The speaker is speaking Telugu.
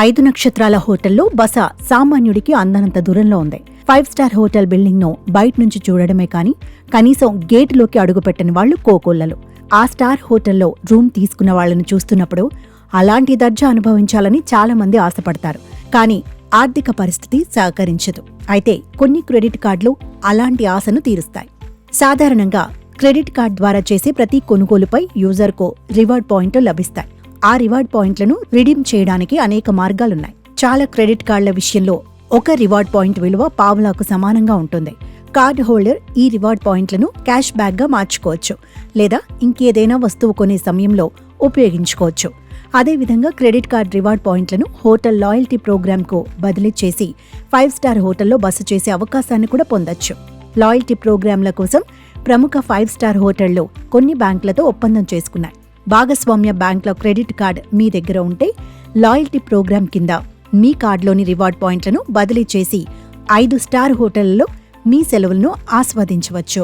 5 నక్షత్రాల హోటల్లో బస సామాన్యుడికి అందనంత దూరంలో ఉంది. 5 స్టార్ హోటల్ బిల్డింగ్ను బయట నుంచి చూడడమే కాని కనీసం గేటులోకి అడుగుపెట్టని వాళ్లు కోకొల్లలు. ఆ స్టార్ హోటల్లో రూమ్ తీసుకున్న వాళ్లను చూస్తున్నప్పుడు అలాంటి దర్జా అనుభవించాలని చాలా మంది ఆశపడతారు. కానీ ఆర్థిక పరిస్థితి సహకరించదు. అయితే కొన్ని క్రెడిట్ కార్డులు అలాంటి ఆశను తీరుస్తాయి. సాధారణంగా క్రెడిట్ కార్డ్ ద్వారా చేసే ప్రతి కొనుగోలుపై యూజర్కు రివార్డ్ పాయింట్లు లభిస్తాయి. ఆ రివార్డ్ పాయింట్లను రిడీమ్ చేయడానికి అనేక మార్గాలున్నాయి. చాలా క్రెడిట్ కార్డుల విషయంలో ఒక రివార్డ్ పాయింట్ విలువ పావులాకు సమానంగా ఉంటుంది. కార్డ్ హోల్డర్ ఈ రివార్డ్ పాయింట్లను క్యాష్ బ్యాక్గా మార్చుకోవచ్చు లేదా ఇంకేదైనా వస్తువు కొనే సమయంలో ఉపయోగించుకోవచ్చు. అదేవిధంగా క్రెడిట్ కార్డ్ రివార్డ్ పాయింట్లను హోటల్ లాయల్టీ ప్రోగ్రామ్కు బదిలీ చేసి 5 స్టార్ హోటల్లో బస చేసే అవకాశాన్ని కూడా పొందొచ్చు. లాయల్టీ ప్రోగ్రాంల కోసం ప్రముఖ 5 స్టార్ హోటళ్లు కొన్ని బ్యాంకులతో ఒప్పందం చేసుకున్నాయి. భాగస్వామ్య బ్యాంకుల క్రెడిట్ కార్డ్ మీ దగ్గర ఉంటే లాయల్టీ ప్రోగ్రాం కింద మీ కార్డులోని రివార్డ్ పాయింట్లను బదిలీ చేసి 5 స్టార్ హోటళ్లలో మీ సెలవులను ఆస్వాదించవచ్చు.